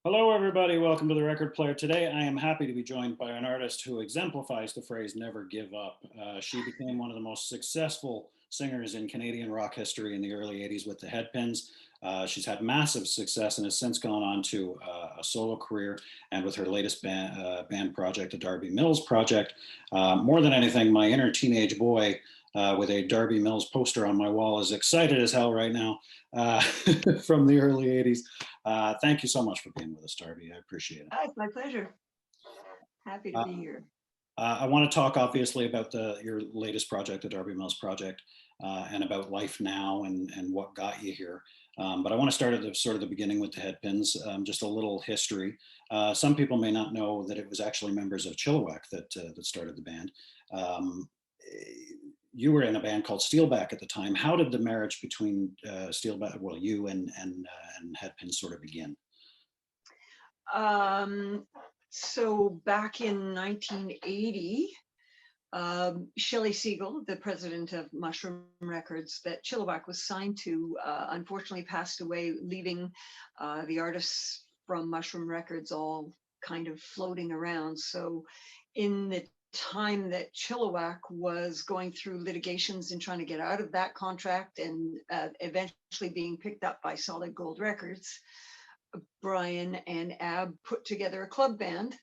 Hello, everybody. Welcome to the Record Player. Today, I am happy to be joined by an artist who exemplifies the phrase never give up. She became one of the most successful singers in Canadian rock history in the early 80s with the Headpins. She's had massive success and has since gone on to a solo career and with her latest band project, the Darby Mills Project. More than anything, my inner teenage boy with a Darby Mills poster on my wall is excited as hell right now from the early 80s. Thank you so much for being with us, Darby. I appreciate it. It's my pleasure. Happy to be here. I want to talk obviously about your latest project, the Darby Mills Project, and about life now and what got you here. But I want to start at the beginning with the Headpins, just a little history. Some people may not know that it was actually members of Chilliwack that started the band. You were in a band called Steelback at the time. How did the marriage between Steelback, well, you and Headpins sort of begin? So back in 1980, Shelley Siegel, the president of Mushroom Records that Chilliwack was signed to, unfortunately passed away, leaving the artists from Mushroom Records all kind of floating around. So in the time that Chilliwack was going through litigations and trying to get out of that contract and eventually being picked up by Solid Gold Records, Brian and Ab put together a club band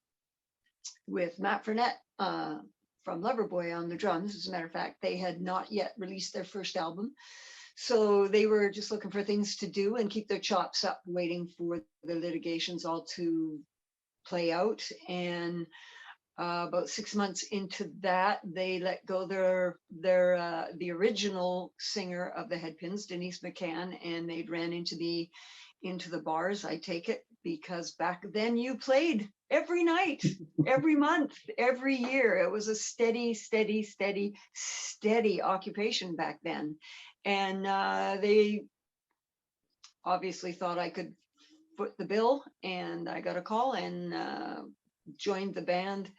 with Matt Frenette from Loverboy on the drums. As a matter of fact, they had not yet released their first album. So they were just looking for things to do and keep their chops up, waiting for the litigations all to play out. And about 6 months into that, they let go the original singer of the Headpins, Denise McCann, and they'd ran into the bars, I take it, because back then you played every night, every month, every year. It was a steady occupation back then. And they obviously thought I could foot the bill, and I got a call and joined the band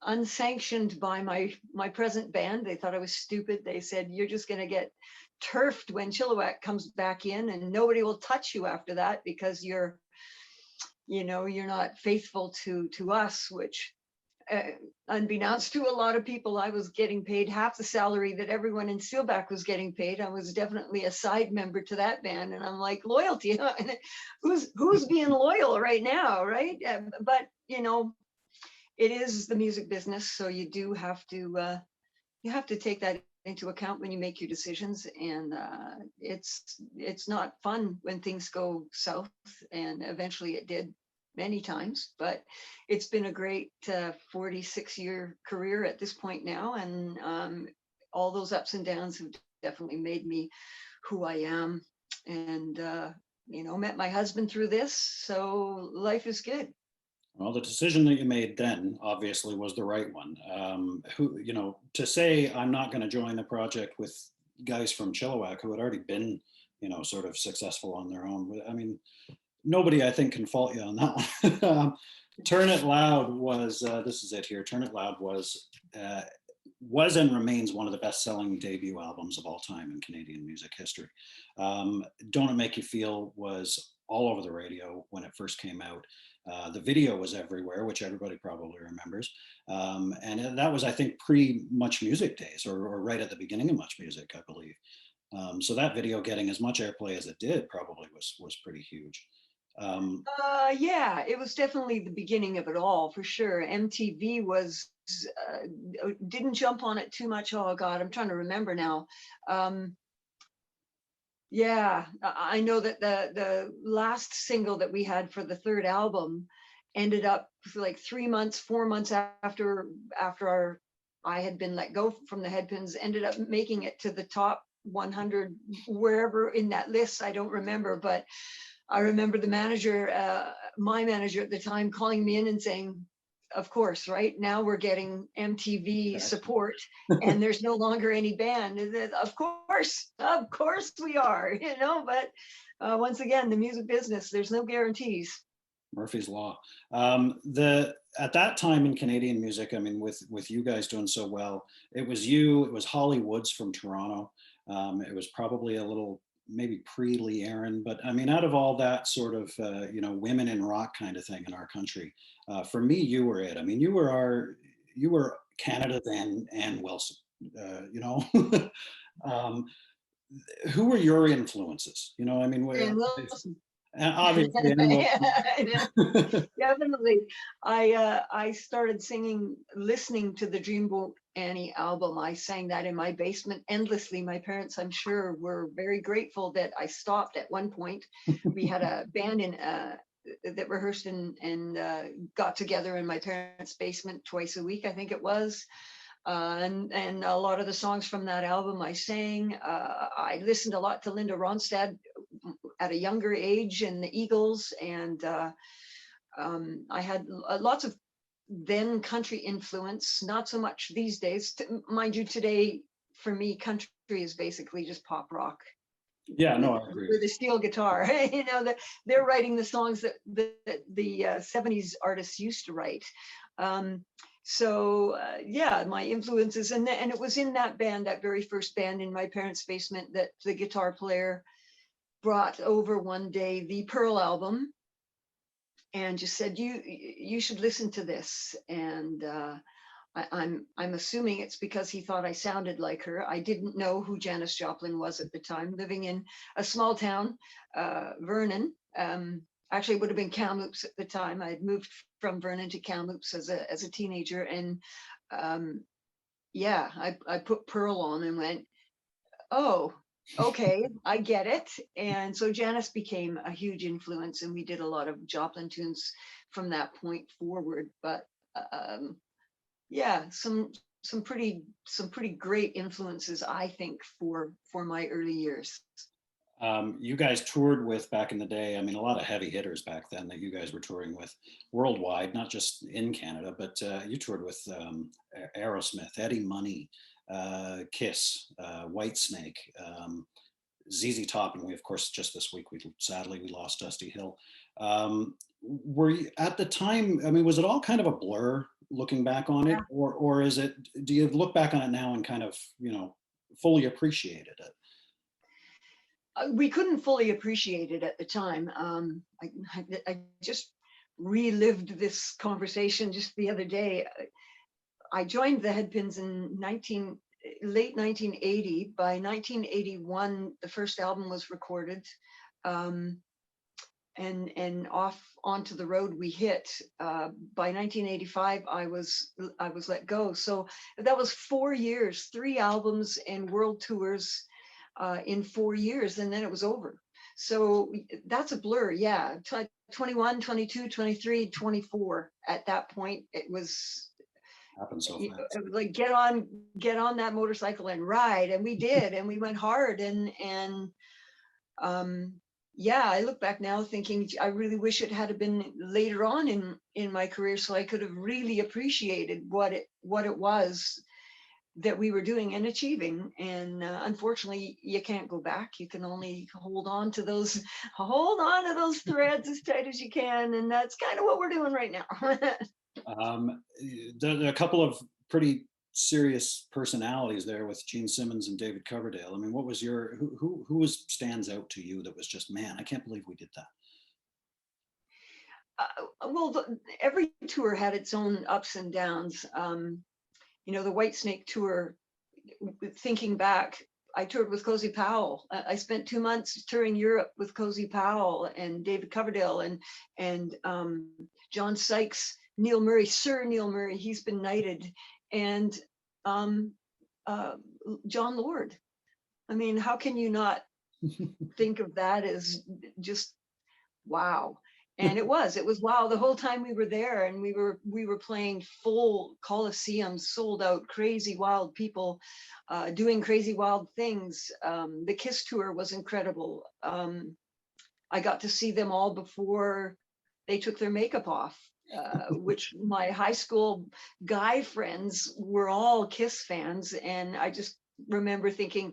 unsanctioned by my present band. They thought I was stupid. They said, you're just going to get turfed when Chilliwack comes back in, and nobody will touch you after that because you're not faithful to us, which unbeknownst to a lot of people, I was getting paid half the salary that everyone in Steelback was getting paid. I was definitely a side member to that band, and I'm like, loyalty, who's being loyal right now, right? But it is the music business, so you do have to take that into account when you make your decisions, and it's not fun when things go south, and eventually it did many times, but it's been a great 46-year career at this point now, and all those ups and downs have definitely made me who I am, and met my husband through this, so life is good. Well, the decision that you made then obviously was the right one. To say I'm not going to join the project with guys from Chilliwack who had already been, sort of successful on their own. I mean, nobody I think can fault you on that one. Turn It Loud was, this is it here. Turn It Loud was and remains one of the best-selling debut albums of all time in Canadian music history. Don't It Make You Feel was all over the radio when it first came out. The video was everywhere, which everybody probably remembers. And that was, I think, pre-Much Music days, or right at the beginning of Much Music, I believe. So that video getting as much airplay as it did probably was pretty huge. Yeah, it was definitely the beginning of it all, for sure. MTV didn't jump on it too much. Oh God, I'm trying to remember now. Yeah, I know that the last single that we had for the third album ended up like 3 months, 4 months after I had been let go from the Headpins, ended up making it to the top 100 wherever in that list. I don't remember, but I remember the manager, my manager at the time, calling me in and saying, of course, right now we're getting MTV support and there's no longer any band. Of course we are, but once again, the music business, there's no guarantees. Murphy's Law. At that time in Canadian music, I mean, with you guys doing so well, it was Holly Woods from Toronto. It was probably a little maybe pre-Lee Aaron, but I mean, out of all that sort of, women in rock kind of thing in our country, for me, you were it. I mean, you were Canada's Ann Wilson, you know. um, who were your influences? You know, I mean, And Wilson. obviously, Ann Yeah, Wilson. definitely. I started singing, listening to the Dreamboat Annie album. I sang that in my basement endlessly. My parents, I'm sure, were very grateful that I stopped at one point. We had a band in that rehearsed and got together in my parents' basement twice a week, I think it was. And a lot of the songs from that album I sang. I listened a lot to Linda Ronstadt at a younger age, and the Eagles, and I had lots of then country influence, not so much these days. Mind you, today for me, country is basically just pop rock Yeah, with, no, I agree. with a steel guitar. They're writing the songs that the 70s artists used to write. Yeah, my influences, and it was in that band, that very first band in my parents' basement, that the guitar player brought over one day the Pearl album and just said, you should listen to this. And I'm assuming it's because he thought I sounded like her. I didn't know who Janis Joplin was at the time, living in a small town, Vernon. Actually, it would have been Kamloops at the time. I had moved from Vernon to Kamloops as a teenager, and yeah, I put Pearl on and went, oh, okay, I get it. And so Janis became a huge influence, and we did a lot of Joplin tunes from that point forward. But yeah, some pretty great influences, I think, for my early years. You guys toured with back in the day. I mean, a lot of heavy hitters back then that you guys were touring with worldwide, not just in Canada, but you toured with Aerosmith, Eddie Money, Kiss, Whitesnake, ZZ Top, and we, of course, just this week, sadly we lost Dusty Hill. Were you at the time? I mean, was it all kind of a blur looking back on it, or is it? Do you look back on it now and kind of fully appreciated it? We couldn't fully appreciate it at the time. I just relived this conversation just the other day. I joined the Headpins in late 1980. By 1981, the first album was recorded, and off onto the road we hit. By 1985, I was let go. So that was 4 years, 3 albums and world tours in 4 years, and then it was over. So that's a blur. Yeah, 21, 22, 23, 24. At that point, it was Happened so fast. it was like, get on that motorcycle and ride, and we did, and we went hard, and yeah, I look back now thinking I really wish it had been later on in my career, so I could have really appreciated what it was that we were doing and achieving. And unfortunately, you can't go back. You can only hold on to those threads as tight as you can, and that's kind of what we're doing right now. There are a couple of pretty serious personalities there with Gene Simmons and David Coverdale. I mean, what was who stands out to you that was just, man, I can't believe we did that? Well, every tour had its own ups and downs. The Whitesnake tour, thinking back, I toured with Cozy Powell. I spent 2 months touring Europe with Cozy Powell and David Coverdale and John Sykes, Neil Murray, Sir Neil Murray, he's been knighted, and John Lord. I mean, how can you not think of that as just wow? And it was wow the whole time we were there, and we were playing full coliseums, sold out, crazy wild people doing crazy wild things. The Kiss tour was incredible. I got to see them all before they took their makeup off, which my high school guy friends were all Kiss fans, and I just remember thinking,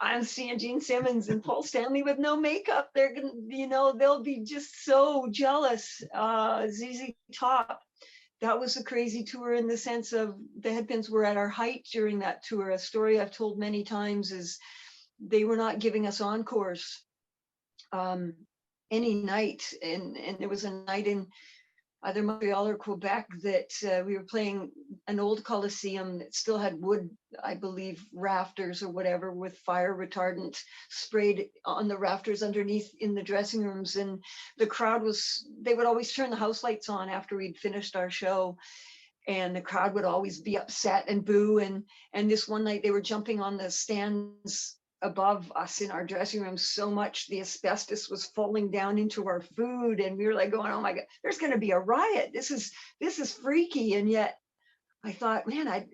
I'm seeing Gene Simmons and Paul Stanley with no makeup. They're gonna, they'll be just so jealous. ZZ Top, that was a crazy tour in the sense of the Headpins were at our height during that tour. A story I've told many times is they were not giving us encores any night. And there was a night in either Montreal or Quebec that we were playing an old Coliseum that still had wood, I believe, rafters or whatever with fire retardant sprayed on the rafters underneath in the dressing rooms. And the crowd they would always turn the house lights on after we'd finished our show. And the crowd would always be upset and boo. And this one night they were jumping on the stands above us in our dressing room so much the asbestos was falling down into our food, and we were like going, oh my god, there's going to be a riot. This is freaky. And yet I thought, man,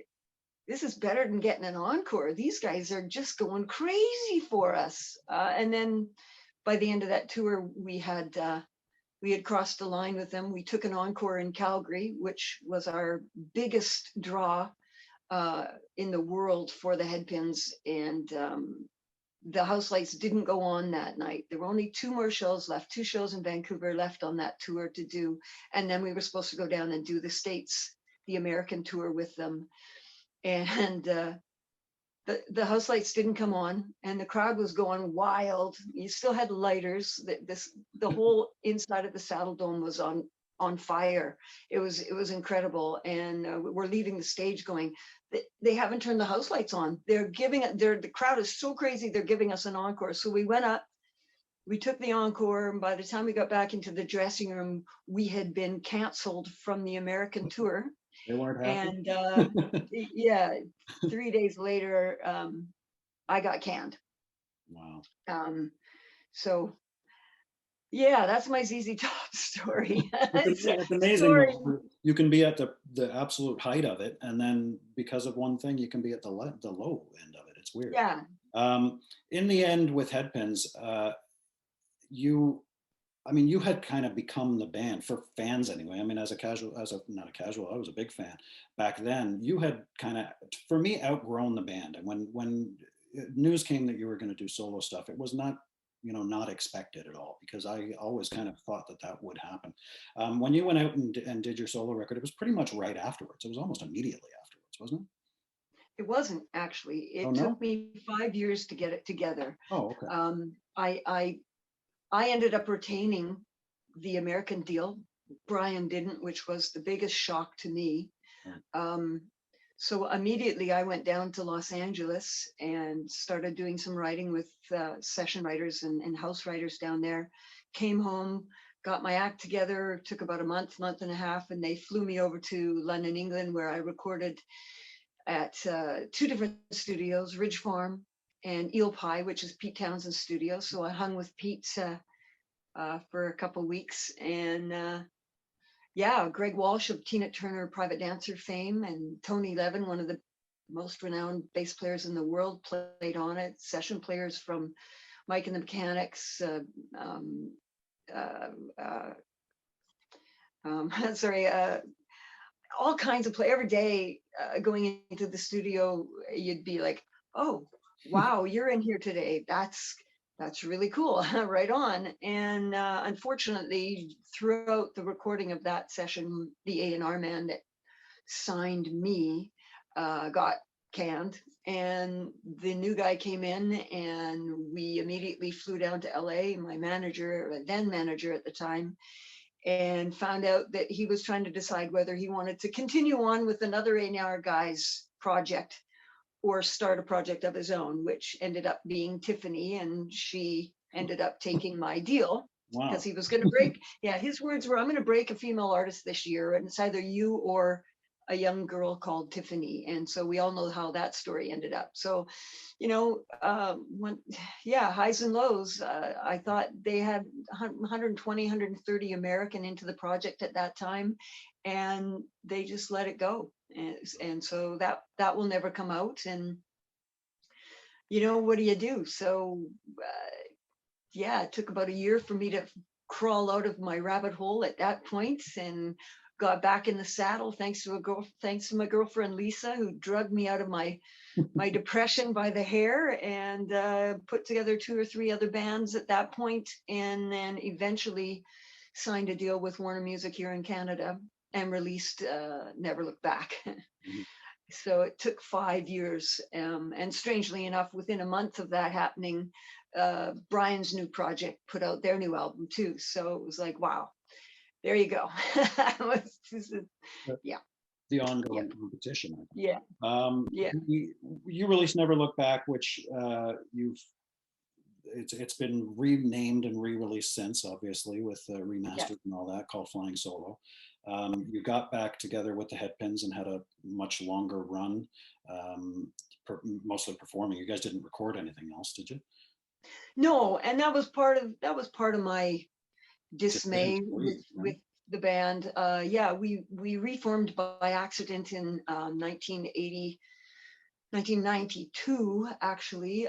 this is better than getting an encore. These guys are just going crazy for us. And then by the end of that tour, we had crossed the line with them. We took an encore in Calgary, which was our biggest draw in the world for the Headpins. And the house lights didn't go on that night. There were only 2 more shows left, 2 shows in Vancouver left on that tour to do. And then we were supposed to go down and do the States, the American tour with them. And the house lights didn't come on, and the crowd was going wild. You still had lighters. The whole inside of the Saddle Dome was on fire. It was incredible. And we're leaving the stage going, they haven't turned the house lights on. The crowd is so crazy. They're giving us an encore. So we went up, we took the encore, and by the time we got back into the dressing room, we had been canceled from the American tour. They weren't happy. And yeah, 3 days later, I got canned. Wow. So yeah, that's my ZZ Top story. It's amazing. You can be at the absolute height of it, and then because of one thing, you can be at the low end of it. It's weird. Yeah. In the end, with Headpins, you had kind of become the band for fans anyway. I mean, not a casual, I was a big fan back then. You had kind of, for me, outgrown the band. And when news came that you were going to do solo stuff, it was not, not expected at all, because I always kind of thought that would happen. When you went out and did your solo record, it was pretty much right afterwards. It was almost immediately afterwards, wasn't it? It wasn't actually. It took me 5 years to get it together. Oh, okay. I ended up retaining the American deal. Brian didn't, which was the biggest shock to me. So immediately I went down to Los Angeles and started doing some writing with session writers and house writers down there. Came home, got my act together, took about a month and a half, and they flew me over to London, England, where I recorded at 2 different studios, Ridge Farm and Eel Pie, which is Pete Townsend's studio. So I hung with Pete for a couple of weeks. And yeah, Greg Walsh of Tina Turner Private Dancer fame, and Tony Levin, one of the most renowned bass players in the world, played on it. Session players from Mike and the Mechanics, all kinds of play. Every day going into the studio, you'd be like, oh, wow, you're in here today. That's really cool. Right on. And unfortunately, throughout the recording of that session, the A&R man that signed me got canned, and the new guy came in, and we immediately flew down to LA. My then manager at the time, and found out that he was trying to decide whether he wanted to continue on with another A&R guy's project or start a project of his own, which ended up being Tiffany, and she ended up taking my deal. Wow. Because he was going to break, his words were, I'm going to break a female artist this year, and it's either you or a young girl called Tiffany. And so we all know how that story ended up. So, highs and lows. I thought they had 120, 130 American into the project at that time, and they just let it go. And so that will never come out. And, what do you do? So, it took about a year for me to crawl out of my rabbit hole at that point, and got back in the saddle thanks to my girlfriend Lisa, who drugged me out of my depression by the hair, and put together 2 or 3 other bands at that point, and then eventually signed a deal with Warner Music here in Canada and released Never Look Back. So it took 5 years. And strangely enough, within a month of that happening, Brian's new project put out their new album too. So it was like, wow, there you go. The, Yeah, the yeah, ongoing competition, I think. yeah, yeah, You released Never Look Back, which it's been renamed and re-released since, obviously, with yeah. remastered and all that, called Flying Solo. You got back together with the Headpins and had a much longer run, mostly performing. You guys didn't record anything else, did you? No, and that was part of my Decision dismay to with leave, right? the band. Yeah, we reformed by accident in 1980, 1992, actually.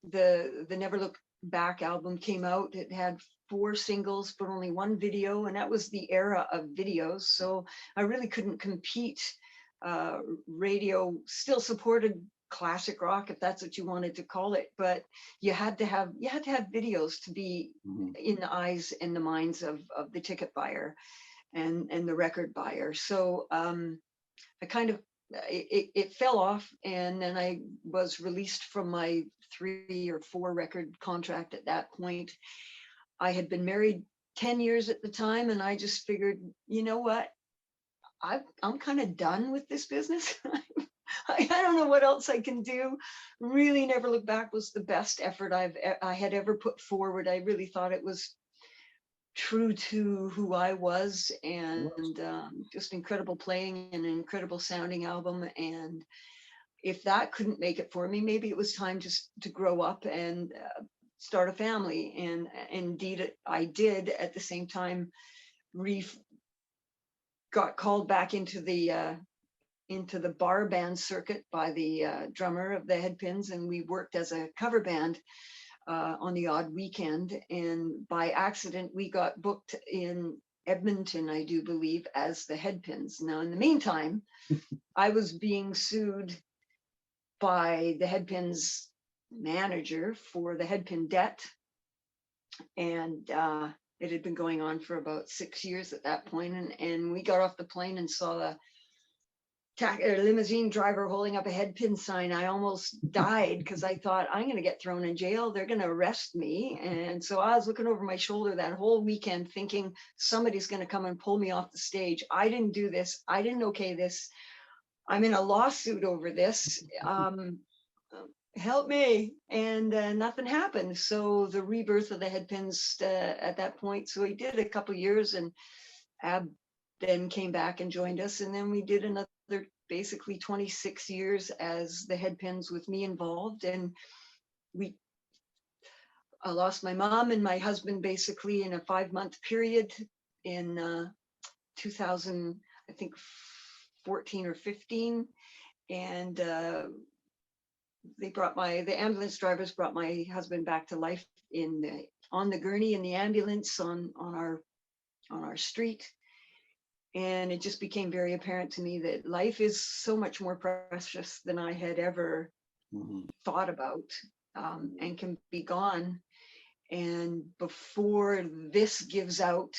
The Never Look Back album came out. It had 4 singles, but only one video, and that was the era of videos. So I really couldn't compete. Radio still supported classic rock, if that's what you wanted to call it, but you had to have videos to be Mhm. in the eyes and the minds of the ticket buyer and the record buyer. So I kind of it fell off, and then I was released from my 3 or 4 record contract at that point. I had been married 10 years at the time, and I just figured, you know what, I'm kind of done with this business. I don't know what else I can do. Really, Never Look Back was the best effort I had ever put forward. I really thought it was true to who I was, and just incredible playing and an incredible sounding album. And if that couldn't make it for me, maybe it was time just to grow up and start a family. And indeed, I did. At the same time, re got called back into the bar band circuit by the drummer of the Headpins, and we worked as a cover band on the odd weekend. And by accident, we got booked in Edmonton, I do believe, as the Headpins. Now, in the meantime, I was being sued by the Headpins manager for the Headpin debt, and it had been going on for about 6 years at that point. And we got off the plane and saw the limousine driver holding up a Headpin sign. I almost died because I thought, I'm going to get thrown in jail. They're going to arrest me. And so I was looking over my shoulder that whole weekend thinking somebody's going to come and pull me off the stage. I didn't do this. I didn't okay this. I'm in a lawsuit over this. Help me. And nothing happened. So the rebirth of the Headpins at that point. So we did a couple years, and Ab then came back and joined us. And then we did another basically 26 years as the Headpins with me involved. And I lost my mom and my husband basically in a 5-month period in 2000, I think 14 or 15. And the ambulance drivers brought my husband back to life on the gurney in the ambulance on our street. And it just became very apparent to me that life is so much more precious than I had ever thought about, and can be gone. And before this gives out,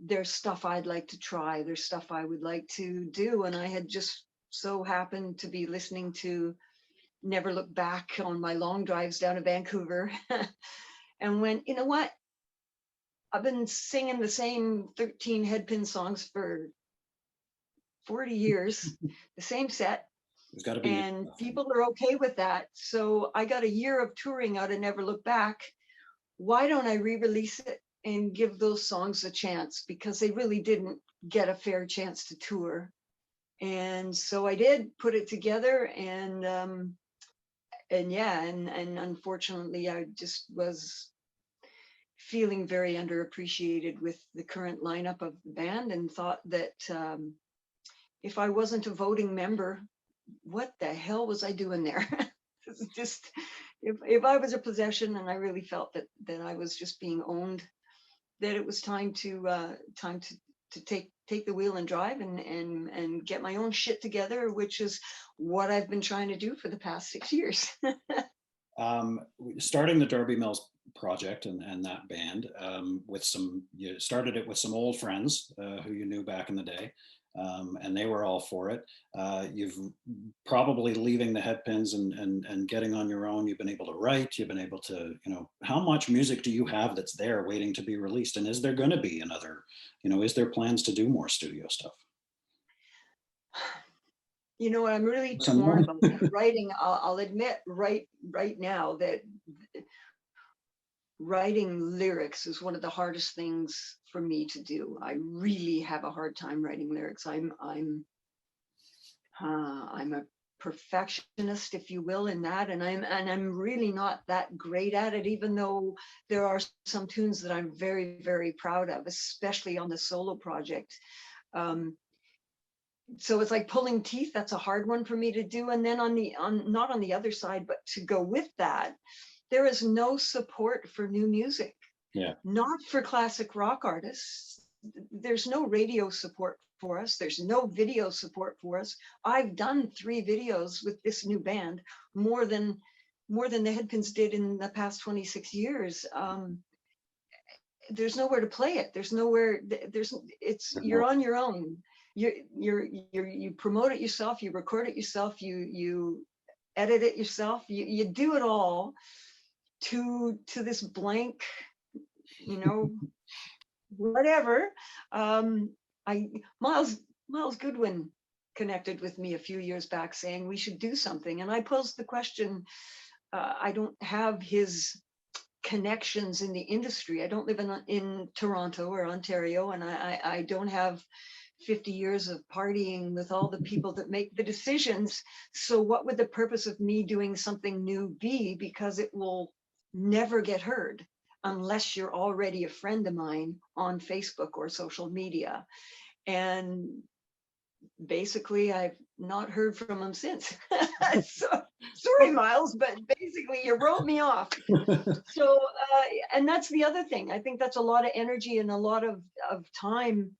there's stuff I'd like to try. There's stuff I would like to do. And I had just so happened to be listening to Never Look Back on my long drives down to Vancouver and went, you know what? I've been singing the same 13 Headpin songs for 40 years, the same set, There's got to be. and people are okay with that. So I got a year of touring out of Never Look Back. Why don't I re-release it and give those songs a chance? Because they really didn't get a fair chance to tour. And so I did put it together, and yeah, and unfortunately I just was feeling very underappreciated with the current lineup of the band, and thought that if I wasn't a voting member, what the hell was I doing there? Just if I was a possession, and I really felt that I was just being owned, that it was time to take the wheel and drive and get my own shit together, which is what I've been trying to do for the past 6 years. Starting the Darby Mills Project and that band, you started it with some old friends who you knew back in the day. and they were all for it. You've probably leaving the Headpins and getting on your own. You've been able to write. You've been able to, how much music do you have that's there waiting to be released? And is there going to be another, is there plans to do more studio stuff? I'm really torn about that. Writing. I'll admit right now that writing lyrics is one of the hardest things for me to do. I really have a hard time writing lyrics. I'm a perfectionist, if you will, in that, and I'm really not that great at it, even though there are some tunes that I'm very, very proud of, especially on the solo project. So it's like pulling teeth. That's a hard one for me to do. And then not on the other side, but to go with that, there is no support for new music. Yeah. Not for classic rock artists. There's no radio support for us. There's no video support for us. I've done 3 videos with this new band, more than the Headpins did in the past 26 years. There's nowhere to play it. There's nowhere. You're on your own. You promote it yourself. You record it yourself. You edit it yourself. You do it all to this blank, whatever. Miles Goodwin connected with me a few years back saying we should do something. And I posed the question. I don't have his connections in the industry. I don't live in Toronto or Ontario, and I don't have 50 years of partying with all the people that make the decisions. So what would the purpose of me doing something new be? Because it will never get heard unless you're already a friend of mine on Facebook or social media. And basically, I've not heard from him since. So, sorry, Miles, but basically you wrote me off. So, and that's the other thing. I think that's a lot of energy and a lot of time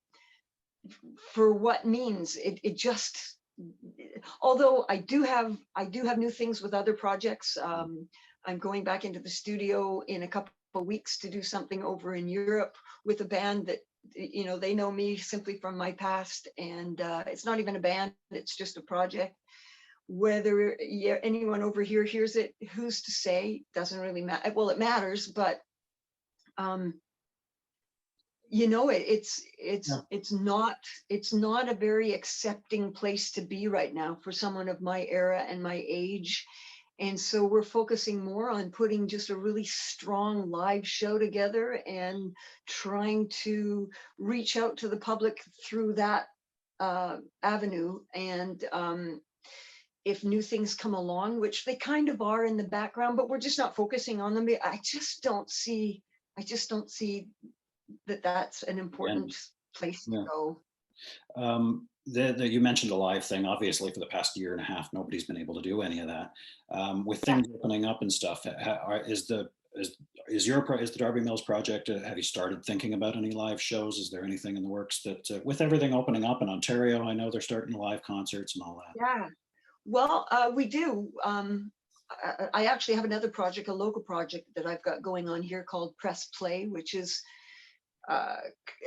for what means. It just, although I do have new things with other projects. I'm going back into the studio in a couple of weeks to do something over in Europe with a band that, they know me simply from my past, and it's not even a band, it's just a project. Whether anyone over here hears it, who's to say? Doesn't really matter. Well, it matters, but it's not a very accepting place to be right now for someone of my era and my age. And so we're focusing more on putting just a really strong live show together and trying to reach out to the public through that avenue. And if new things come along, which they kind of are in the background, but we're just not focusing on them. I just don't see that that's an important place to go. You mentioned the live thing. Obviously, for the past year and a half, nobody's been able to do any of that. With things opening up and stuff, is the Darby Mills Project? Have you started thinking about any live shows? Is there anything in the works that, with everything opening up in Ontario, I know they're starting live concerts and all that. Yeah, well, we do. I actually have another project, a local project that I've got going on here called Press Play, which is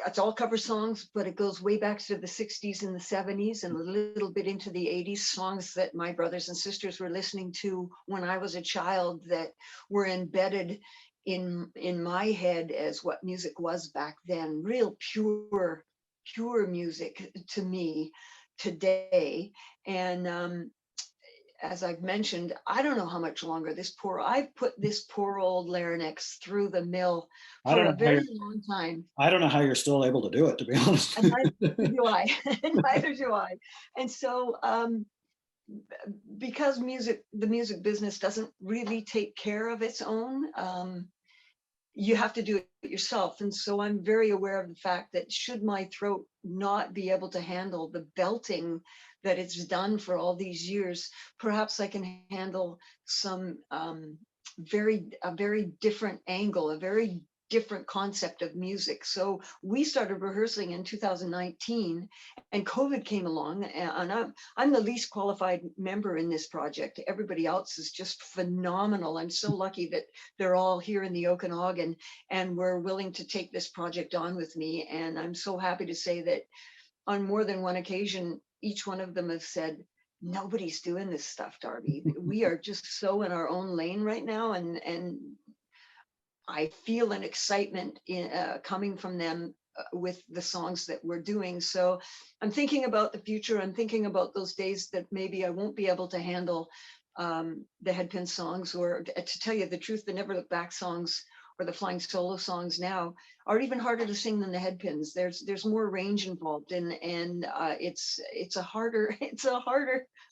it's all cover songs, but it goes way back to the 60s and the 70s and a little bit into the 80s, songs that my brothers and sisters were listening to when I was a child, that were embedded in my head as what music was back then. Real pure music to me today. And as I've mentioned, I don't know how much longer I've put this poor old larynx through the mill for a very long time. I don't know how you're still able to do it, to be honest. And neither do I. Neither do I. And so because the music business doesn't really take care of its own, you have to do it yourself. And so I'm very aware of the fact that should my throat not be able to handle the belting that it's done for all these years, perhaps I can handle some a very different angle, a very different concept of music. So we started rehearsing in 2019, and COVID came along, and I'm the least qualified member in this project. Everybody else is just phenomenal. I'm so lucky that they're all here in the Okanagan and we're willing to take this project on with me. And I'm so happy to say that on more than one occasion, each one of them have said, nobody's doing this stuff, Darby. We are just so in our own lane right now. And I feel an excitement coming from them with the songs that we're doing. So I'm thinking about the future. I'm thinking about those days that maybe I won't be able to handle the Headpin songs, or to tell you the truth, the Never Look Back songs or the Flying Solo songs now are even harder to sing than the Headpins. There's more range involved, and it's a harder,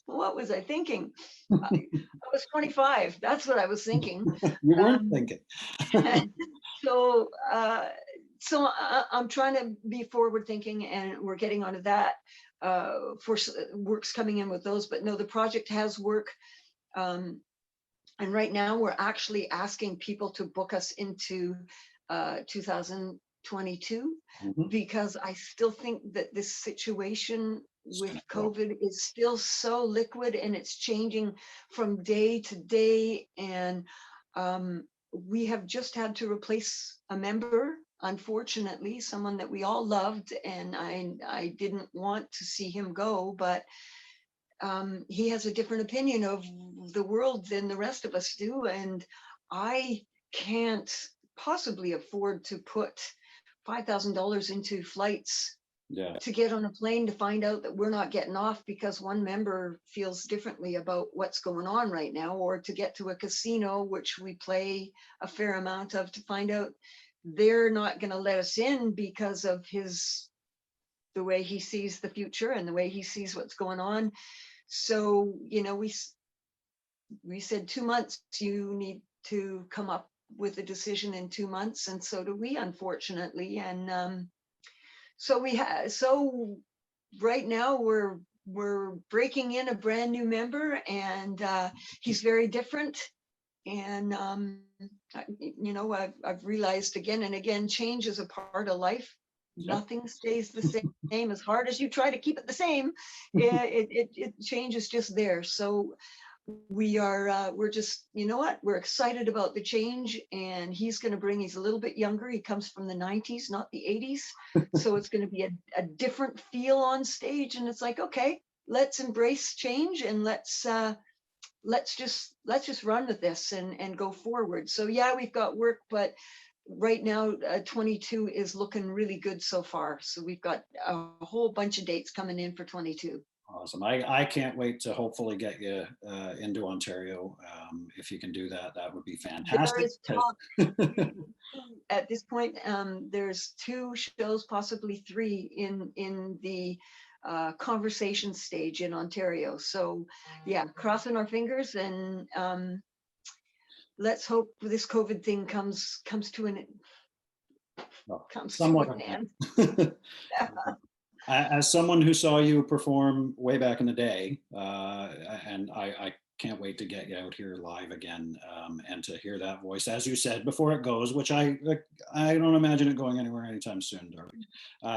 what was I thinking? I was 25. That's what I was thinking. You weren't thinking. So I'm trying to be forward thinking, and we're getting onto that for works coming in with those. But no, the project has work. And right now we're actually asking people to book us into 2022, because I still think that this situation with COVID is still so liquid, and it's changing from day to day. And we have just had to replace a member, unfortunately, someone that we all loved, and I didn't want to see him go, but he has a different opinion of the world than the rest of us do. And I can't possibly afford to put $5,000 into flights to get on a plane to find out that we're not getting off because one member feels differently about what's going on right now, or to get to a casino, which we play a fair amount of, to find out they're not going to let us in because of the way he sees the future and the way he sees what's going on. So, you know, we said 2 months, you need to come up with a decision in 2 months. And so do we, unfortunately. And so right now we're breaking in a brand new member, and he's very different. And, you know, I've realized again and again, change is a part of life. Nothing stays the same. As hard as you try to keep it the same, it changes just there. So we're just, you know what, we're excited about the change. And he's a little bit younger. He comes from the 90s, not the 80s. So it's going to be a different feel on stage. And it's like, okay, let's embrace change, and let's just run with this and go forward. So yeah, we've got work, but right now 22 is looking really good so far. So we've got a whole bunch of dates coming in for 22. Awesome. I can't wait to hopefully get you into Ontario. If you can do that, that would be fantastic. There is talk at this point. There's 2 shows, possibly 3 in the conversation stage in Ontario. So yeah, crossing our fingers, and let's hope this COVID thing comes to an end. As someone who saw you perform way back in the day, and I can't wait to get you out here live again, and to hear that voice, as you said, before it goes, which I don't imagine it going anywhere anytime soon, Darby.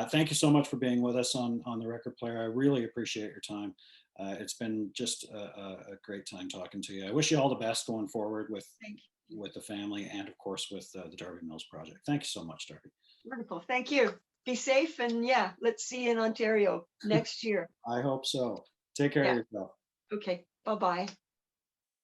Thank you so much for being with us on the record player. I really appreciate your time. It's been just a great time talking to you. I wish you all the best going forward with the family, and of course with the Darby Mills Project. Thank you so much, Darby. Wonderful. Thank you. Be safe, and yeah, let's see you in Ontario next year. I hope so. Take care of yourself. Okay. Bye-bye.